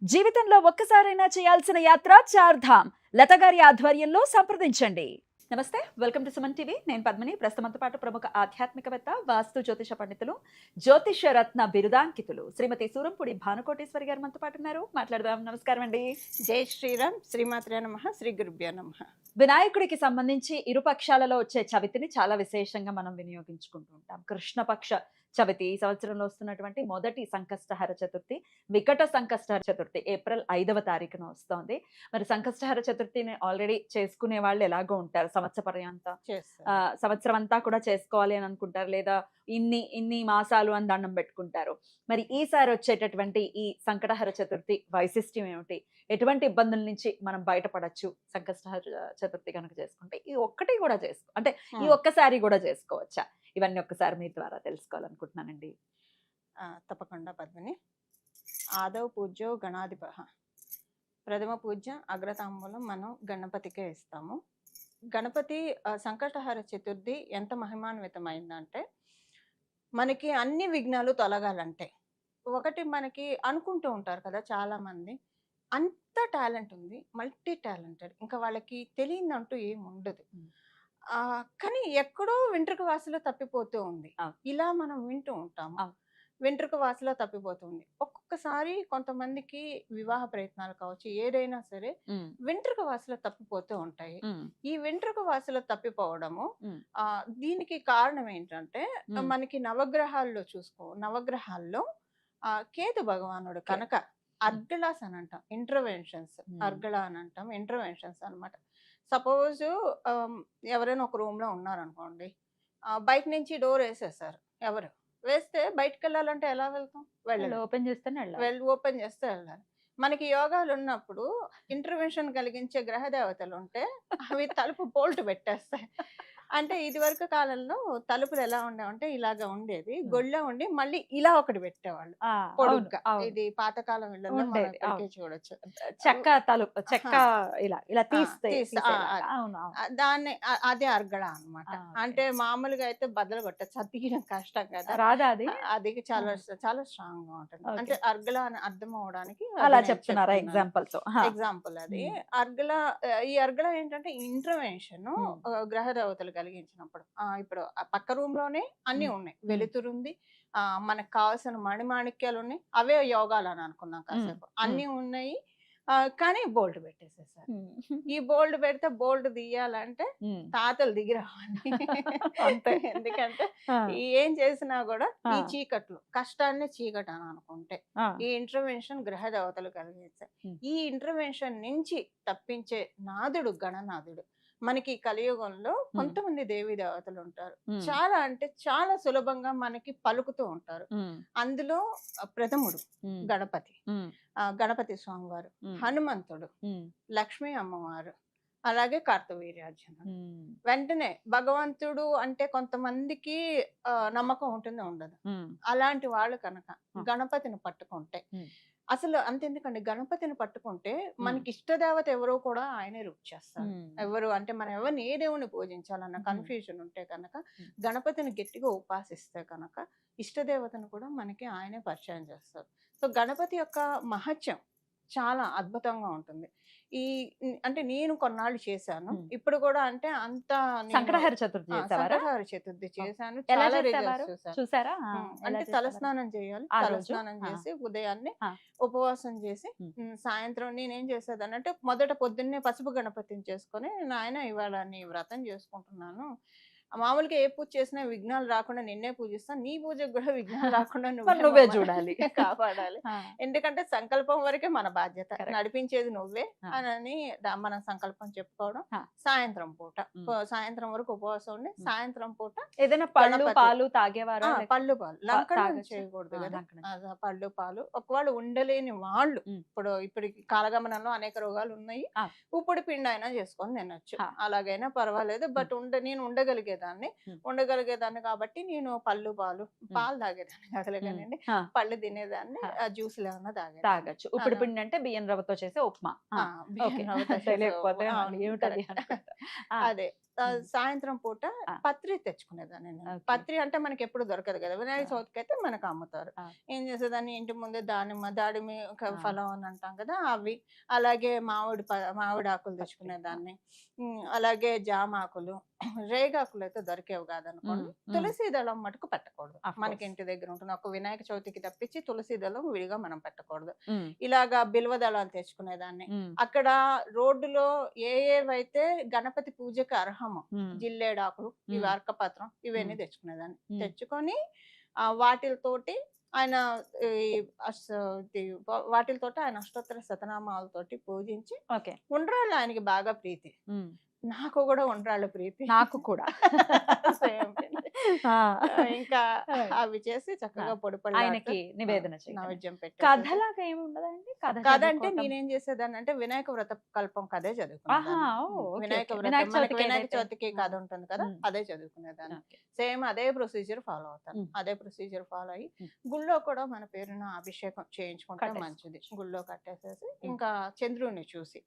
జీవితంలో ఒక్కసారైనా చేయాల్సిన యాత్ర చార్ధామ్ లత గారి ఆధ్వర్యంలో సంప్రదించండి. నమస్తే, వెల్కమ్ టు సుమన్ టీవీ. నేను పద్మిని. ప్రస్తుతంతో పాటు ప్రముఖ ఆధ్యాత్మికవేత్త, వాస్తు జ్యోతిష పండితులు, జ్యోతిష రత్న బిరుదాంకితులు శ్రీమతి సూరంపూడి భానుకోటేశ్వరి గారు మనతో పాటు ఉన్నారు. మాట్లాడదాం. నమస్కారం అండి. జై శ్రీరామ్. శ్రీమాత్రే నమః. శ్రీ గురుభ్యో నమః. వినాయకుడికి సంబంధించి ఇరు పక్షాలలో వచ్చే చవితిని చాలా విశేషంగా మనం వినియోగించుకుంటూ ఉంటాం. కృష్ణపక్ష చవితి, ఈ సంవత్సరంలో వస్తున్నటువంటి మొదటి సంకష్టహర చతుర్థి, వికట సంకష్టహర చతుర్థి ఏప్రిల్ 5వ తారీఖున వస్తోంది. మరి సంకష్టహర చతుర్థిని ఆల్రెడీ చేసుకునే వాళ్ళు ఎలాగో ఉంటారు సంవత్సరం సంవత్సరం అంతా కూడా చేసుకోవాలి అని అనుకుంటారు, లేదా ఇన్ని మాసాలు అని దండం పెట్టుకుంటారు. మరి ఈసారి వచ్చేటటువంటి ఈ సంకటహర చతుర్థి వైశిష్ట్యం ఏమిటి? ఎటువంటి ఇబ్బందుల నుంచి మనం బయటపడచ్చు సంకష్టహర చతుర్థి కనుక చేసుకుంటే? ఈ ఒక్కటి కూడా అంటే ఈ ఒక్కసారి కూడా చేసుకోవచ్చా? ఇవన్నీ ఒక్కసారి మీ ద్వారా తెలుసుకోవాలనుకుంటున్నానండి. తప్పకుండా పద్మిని. ఆదవ పూజ్యో గణాధిప, ప్రథమ పూజ్య అగ్రతాంబూలం మనం గణపతికే ఇస్తాము. గణపతి సంకటహర చతుర్థి ఎంత మహిమాన్వితమైందంటే, మనకి అన్ని విఘ్నాలు తొలగాలంటే, ఒకటి మనకి అనుకుంటూ ఉంటారు కదా చాలా మంది, అంత టాలెంట్ ఉంది, మల్టీ టాలెంటెడ్, ఇంకా వాళ్ళకి తెలియదంటూ ఏమి ఉండదు. కానీ ఎక్కడో వెంట్రుక వాసులో తప్పిపోతూ ఉంది. ఇలా మనం వింటూ ఉంటాము, వెంట్రుక వాసులో తప్పిపోతుంది. ఒక్కొక్కసారి కొంతమందికి వివాహ ప్రయత్నాలు కావచ్చు, ఏదైనా సరే వెంట్రుక వాసులో తప్పిపోతూ ఉంటాయి. ఈ వెంట్రుక వాసులో తప్పిపోవడము దీనికి కారణం ఏంటంటే, మనకి నవగ్రహాల్లో కేతు భగవానుడు కనుక అర్గళాస్ అని అంటాం, ఇంటర్వెన్షన్స్. అర్గళ అని అంటాం, ఇంటర్వెన్షన్స్ అనమాట. సపోజ్ ఎవరైనా ఒక రూమ్ లో ఉన్నారనుకోండి, బయట నుంచి డోర్ వేసేసారు, ఎవరు వేస్తే బయటకు వెళ్ళాలంటే ఎలా వెళ్తాం? ఓపెన్ చేస్తే వెళ్ళాలి. మనకి యోగాలు ఉన్నప్పుడు ఇంటర్వెన్షన్ కలిగించే గ్రహ దేవతలు ఉంటే అవి తలుపు బోల్ట్ పెట్టేస్తాయి. అంటే ఇది వరకు కాలంలో తలుపులు ఎలా ఉండేవంటే ఇలాగా ఉండేది, గొళ్ళ ఉండి మళ్ళీ ఇలా ఒకటి పెట్టేవాళ్ళు పొడుగ్గా. ఇది పాతకాలం ఇళ్లలో మనం ఇప్పటికే చూడొచ్చు. చెక్క ఇలా తీస్తే దాన్ని అదే అర్గళ అన్నమాట. అంటే మామూలుగా అయితే బద్దలు కొట్టచ్చు, అది తీయడం కష్టం కదా, రాదా అది? అది చాలా చాలా స్ట్రాంగ్ గా ఉంటుంది. అంటే అర్గళ అని అర్థం అవడానికి అలా చెప్తున్నారా ఎగ్జాంపుల్ అది అర్గళ. ఈ అర్గళ ఏంటంటే ఇంటర్వెన్షన్ గ్రహ దేవతలు కలిగించినప్పుడు. ఇప్పుడు పక్క రూమ్ లోనే అన్ని ఉన్నాయి, వెలుతురు ఉంది, మనకు కావాల్సిన మణిమాణిక్యాలు ఉన్నాయి, అవే యోగాలు అని అనుకున్నాం కాసేపు, అన్ని ఉన్నాయి. కానీ బోల్డ్ పెట్టేసేసారు. ఈ బోల్డ్ పెడితే బోల్డ్ తీయాలంటే తాతలు దిగిరావండి. అంతే. ఎందుకంటే ఏం చేసినా కూడా ఈ చీకట్లు కష్టాన్ని చీకటి అని అనుకుంటే ఈ ఇంటర్వెన్షన్ గ్రహ దేవతలు కలిగించాయి. ఈ ఇంటర్వెన్షన్ నుంచి తప్పించే నాదుడు గణనాథుడు. మనకి కలియుగంలో కొంతమంది దేవీ దేవతలు ఉంటారు, చాలా అంటే చాలా సులభంగా మనకి పలుకుతూ ఉంటారు. అందులో ప్రథముడు గణపతి స్వామివారు, హనుమంతుడు, లక్ష్మీ అమ్మవారు, అలాగే కార్తవీర్యార్జునుడు. వెంటనే భగవంతుడు అంటే కొంతమందికి నమ్మకం ఉంటుంది, ఉండదు. అలాంటి వాళ్ళు కనుక గణపతిని పట్టుకుంటే, అసలు అంతెందుకండి, గణపతిని పట్టుకుంటే మనకి ఇష్టదేవత ఎవరో కూడా ఆయనే రూప్ చేస్తారు. ఎవరు అంటే మనం ఎవరిని ఏ దేవుని పూజించాలన్న కన్ఫ్యూజన్ ఉంటే కనుక గణపతిని గట్టిగా ఉపాసిస్తే కనుక ఇష్టదేవతను కూడా మనకి ఆయనే పరిచయం చేస్తారు. సో గణపతి యొక్క మహత్యం చాలా అద్భుతంగా ఉంటుంది. అంటే నేను కొన్నాళ్ళు చేశాను, ఇప్పుడు కూడా అంటే అంత సంకటహర చతుర్థి చేశాను. చూసారా? అంటే తలస్నానం చేయాలి, తలస్నానం చేసి ఉదయాన్నే ఉపవాసం చేసి సాయంత్రం నేనేం చేసేదాన్ని అంటే, మొదట పొద్దున్నే పసుపు గణపతిని చేసుకొని, నాయన ఇవాళ నీ వ్రతం చేసుకుంటున్నాను, మామూలుగా ఏ పూజ చేసినా విఘ్నాలు రాకుండా నిన్నే పూజిస్తాను, నీ పూజకు కూడా విఘ్నాలు రాకుండా నువ్వే చూడాలి, కాపాడాలి. ఎందుకంటే సంకల్పం వరకే మన బాధ్యత, నడిపించేది నువ్వే అని మన సంకల్పం చెప్పుకోవడం. సాయంత్రం సాయంత్రం వరకు ఉపవాసం ఉండి సాయంత్రం పూట ఏదైనా పాలు తాగేవారు. పళ్ళు పాలు లంకనం చేయకూడదు కదా, పళ్ళు పాలు. ఒకవేళ ఉండలేని వాళ్ళు, ఇప్పుడు కాలగమనంలో అనేక రోగాలు ఉన్నాయి, ఉప్పుడు పిండి అయినా చేసుకొని తినొచ్చు, అలాగైనా పర్వాలేదు. బట్ నేను ఉండగలిగేదాన్ని కాబట్టి నేను పాలు తాగేదాన్ని కదలగానండి, పళ్ళు తినేదాన్ని, జ్యూసులు ఏమన్నా తాగచ్చు. ఇప్పుడు పిండి అంటే బియ్యం రవ్వతో చేసే ఉప్మా. అదే సాయంత్రం పూట ఆ. పత్రి తెచ్చుకునేదాన్ని నేను. Okay. పత్రి అంటే మనకి ఎప్పుడు దొరకదు కదా, వినాయక ఆ. చవితికి అయితే మనకు అమ్ముతారు. ఆ. ఏం చేసేదాన్ని, ఇంటి ముందే దాడిమి ఆ. ఫలం అని అంటాం కదా అవి, అలాగే మామిడి ఆకులు తెచ్చుకునేదాన్ని. అలాగే జామాకులు, రేగాకులు అయితే దొరికేవి కాదనుకోండి. తులసి దళం మటుకు పెట్టకూడదు, మనకి ఇంటి దగ్గర ఉంటుంది. ఒక వినాయక చవితికి తప్పించి తులసి దళం విడిగా మనం పెట్టకూడదు. ఇలాగా బిల్వ దళాలు తెచ్చుకునేదాన్ని. అక్కడ రోడ్డులో ఏవైతే గణపతి పూజకి అర్హమో, జిల్లేడాకులు, ఇవి అర్కపత్రం, ఇవన్నీ తెచ్చుకునేదాన్ని. తెచ్చుకొని వాటితోటి ఆయన వాటితోటి ఆయన అష్టోత్తర శతనామాలతోటి పూజించి, ఉండ్రాళ్ళు ఆయనకి బాగా ప్రీతి, నాకు కూడా ఉండ్రాళ్ళ ప్రీతి, నాకు కూడా ఇంకా అవి చేసి చక్కగా పొడి ఆయనకి నివేదన నైవేద్యం పెట్టి. కథలాగా ఏమి ఉండదండి? కథ అంటే నేనేం చేసేదాన్ని అంటే వినాయక వ్రత కల్పం కథే చదువుకునేదాన్ని. వినాయక చవితికి కథ ఉంటుంది కదా, అదే చదువుకునేదాన్ని. సేమ్ అదే ప్రొసీజర్ ఫాలో అవుతాను. అదే ప్రొసీజర్ ఫాలో అయ్యి గుళ్ళో కూడా మన పేరున అభిషేకం చేయించుకుంటే మంచిది. గుళ్ళో కట్టేసేసి ఇంకా చంద్రుడిని చూసి,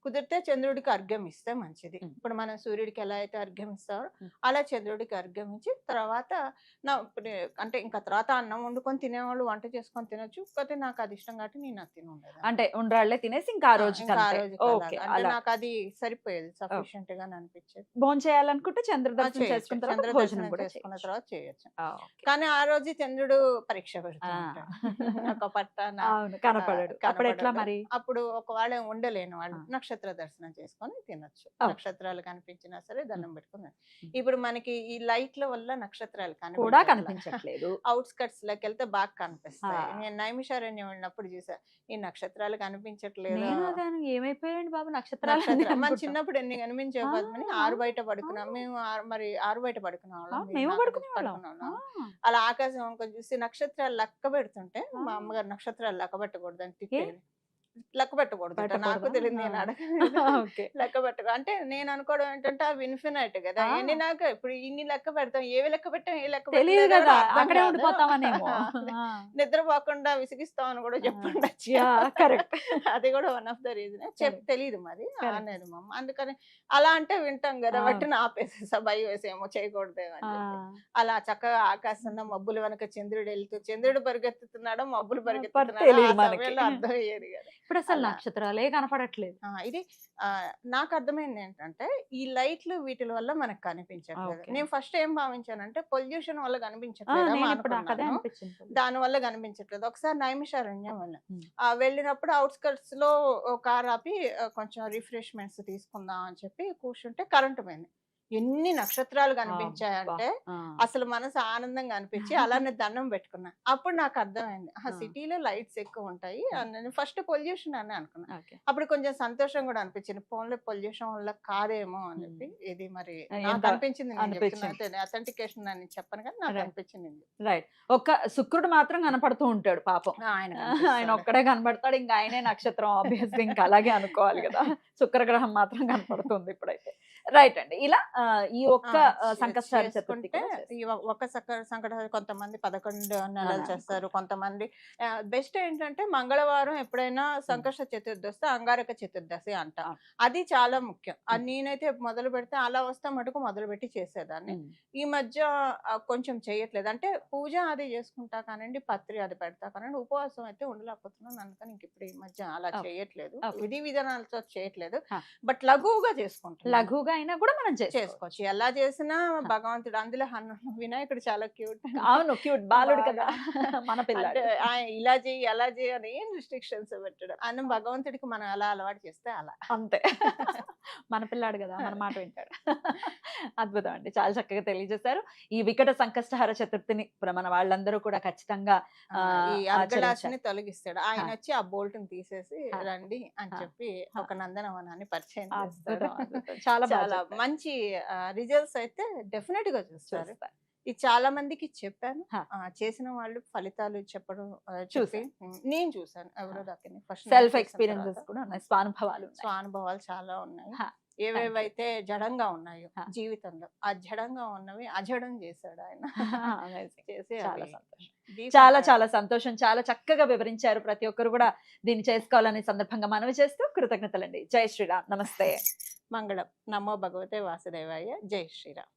కుదిరితే చంద్రుడికి అర్ఘ్యం ఇస్తే మంచిది. ఇప్పుడు మనం సూర్యుడికి ఎలా అయితే అర్ఘ్యం ఇస్తారో అలా చంద్రుడికి అర్ఘ్యం ఇచ్చి, తర్వాత అంటే ఇంకా తర్వాత అన్నం వండుకొని తినేవాళ్ళు వంట చేసుకొని తినొచ్చు. కాకపోతే నాకు అది ఇష్టం కాబట్టి నేను అది తిని ఉండేది. అంటే ఉండ్రాళ్ళే తినేసి ఇంకా ఆ రోజు నాకు అది సరిపోయేది, సఫిషియెంట్ గా అనిపించేది. భోజనం చేయాలనుకుంటే చంద్రదర్శనం చేసుకున్న తర్వాత చేయొచ్చు. కానీ ఆ రోజు చంద్రుడు పరీక్ష పెడుతుంటాడు, ఒక పట్టాన కనపడడు. అప్పుడు ఎట్లా మరి? అప్పుడు ఒకవేళ ఉండలేని వాళ్ళు నక్షత్ర దర్శనం చేసుకొని తినొచ్చు. నక్షత్రాలు కనిపించినా సరే దండం పెట్టుకుని. ఇప్పుడు మనకి ఈ లైట్ల వల్ల నక్షత్రాలు కూడా కనిపించట్లేదు, అవుట్స్కట్స్ లోకి వెళ్తే బాగా కనిపిస్తాయి. నేను నైమిషారణ్యం వెళ్ళినప్పుడు చూసా, ఈ నక్షత్రాలు కనిపించట్లేదు, ఏమైపోయాయండి బాబు నక్షత్రాలు. మన చిన్నప్పుడు ఎన్ని కనిపించేవి పద్మని, ఆరు బయట పడుకున్నాం మేము. మరి ఆరు బయట పడుకునే వాళ్ళం. అలా ఆకాశం చూసి నక్షత్రాలు లెక్క పెడుతుంటే మా అమ్మగారు నక్షత్రాలు లెక్క పెట్టకూడదని తిట్టేది. లెక్క పెట్టకూడదు, నాకు తెలియదు, నేను అడగలేదు. లెక్క పెట్టకూడదు అంటే నేను అనుకోవడం ఏంటంటే అవి ఇన్ఫినైట్ కదా, ఎన్ని నాకు ఇప్పుడు ఇన్ని లెక్క పెడతాం, ఏవి లెక్క పెట్టాం, ఏ లెక్క తెలియదు కదా, అక్కడే ఉండిపోతామనేమో, నిద్రపోకుండా విసిగిస్తామని కూడా చెప్పండి. కరెక్ట్, అది కూడా వన్ ఆఫ్ ద రీజన్. తెలియదు మరి అనేది మమ్మ, అందుకని అలా అంటే వింటాం కదా, బట్టి ఆపేసేసా, భయం వేసేమో చేయకూడదు అని. అలా చక్కగా ఆకాశంలో మబ్బులు వెనక చంద్రుడు వెళ్తూ, చంద్రుడు పరిగెత్తుతున్నాడో మబ్బులు పరిగెత్తుతున్నాడో అర్థం అయ్యేది కదా. ఇప్పుడు అసలు నక్షత్రాలే కనపడట్లేదు. ఇది నాకు అర్థమైంది ఏంటంటే, ఈ లైట్లు వీటి వల్ల మనకు కనిపించట్లేదు. నేను ఫస్ట్ ఏం భావించానంటే పొల్యూషన్ వల్ల కనిపించట్లేదు, దాని వల్ల కనిపించట్లేదు. ఒకసారి నైమిషారణ్యం వెళ్ళినప్పుడు అవుట్స్కట్స్ లో కార్ ఆపి కొంచెం రిఫ్రెష్మెంట్స్ తీసుకుందాం అని చెప్పి కూర్చుంటే కరెంటు పోయింది. ఎన్ని నక్షత్రాలు కనిపించాయంటే అసలు మనసు ఆనందంగా అనిపించి అలానే దండం పెట్టుకున్నా. అప్పుడు నాకు అర్థమైంది, సిటీలో లైట్స్ ఎక్కువ ఉంటాయి. ఫస్ట్ పొల్యూషన్ అని అనుకున్నా. అప్పుడు కొంచెం సంతోషం కూడా అనిపించింది, ఫోన్లో పొల్యూషన్ వల్ల కాదేమో అని చెప్పి. ఇది మరి నాకు అనిపించింది, అథెంటికేషన్ అని చెప్పను కానీ నాకు అనిపించింది. రైట్. ఒక శుక్రుడు మాత్రం కనపడుతూ ఉంటాడు పాపం, ఆయన ఒక్కడే కనబడతాడు, ఇంకా ఆయనే నక్షత్రం ఆబ్వియస్గా, ఇంకా అలాగే అనుకోవాలి కదా. శుక్రగ్రహం మాత్రం కనపడుతుంది ఇప్పుడైతే. రైట్ అండి. ఇలా ఈ ఒక్క సంకష్టహార చతుర్థి, ఒక్క సంకటహార కొంతమంది 11 నెలలు చేస్తారు. కొంతమంది బెస్ట్ ఏంటంటే మంగళవారం ఎప్పుడైనా సంకష్ట చతుర్థి వస్తే అంగారక చతుర్దశి అంట, అది చాలా ముఖ్యం. అది నేనైతే మొదలు పెడితే అలా వస్తే మటుకు మొదలు పెట్టి చేసేదాన్ని. ఈ మధ్య కొంచెం చేయట్లేదు, అంటే పూజ అది చేసుకుంటా కానండి, పత్రి అది పెడతా కానండి, ఉపవాసం అయితే ఉండలేకపోతున్నాను. అందుకని ఇంక ఇప్పుడు ఈ మధ్య అలా చేయట్లేదు, విధి విధానాలతో చేయట్లేదు. బట్ లఘువుగా చేసుకుంటాం, లఘువుగా అయినా కూడా మనం చేసుకోవచ్చు. ఎలా చేసినా భగవంతుడు. అందులో వినాయకుడు చాలా క్యూట్. అవును, క్యూట్ బాలుడు కదా మన పిల్లాడు. ఇలా చేయి అలా చేయి అని ఏం రిస్ట్రిక్షన్స్ పెట్టడం, అన్న భగవంతుడికి మనం ఎలా అలవాటు చేస్తే అలా, అంతే. మన పిల్లాడు కదా, మన మాట వింటాడు. అద్భుతం అండి, చాలా చక్కగా తెలియజేశారు. ఈ వికట సంకష్టహార చతుర్థిని మన వాళ్ళందరూ కూడా ఖచ్చితంగా ఈ అర్గళాసిని తొలగిస్తాడు. ఆయన వచ్చి ఆ బోల్ట్ ని తీసేసి రండి అని చెప్పి ఒక నందనవనాన్ని పరిచయం చేస్తాడు. చాలా చాలా మంచి రిజల్ట్స్ అయితే డెఫినెట్ గా చూస్తారు. ఇది చాలా మందికి చెప్పాను, చేసిన వాళ్ళు ఫలితాలు చెప్పడం చూసి నేను చూసాను. ఎవరో దాకా ఫస్ట్ సెల్ఫ్ ఎక్స్పీరియన్సెస్ కూడా ఉన్నాయి, స్వానుభవాలు చాలా ఉన్నాయి. ఏవేవైతే జడంగా ఉన్నాయో జీవితంలో, ఆ జడంగా ఉన్నవి అజడం చేశాడు ఆయన. చేసి చాలా చాలా సంతోషం, చాలా చక్కగా వివరించారు. ప్రతి ఒక్కరు కూడా దీన్ని చేసుకోవాలనే సందర్భంగా మనవి చేస్తూ కృతజ్ఞతలండి. జై శ్రీరామ్. నమస్తే. మంగళం. నమో భగవతే వాసుదేవాయ. జై శ్రీరామ్.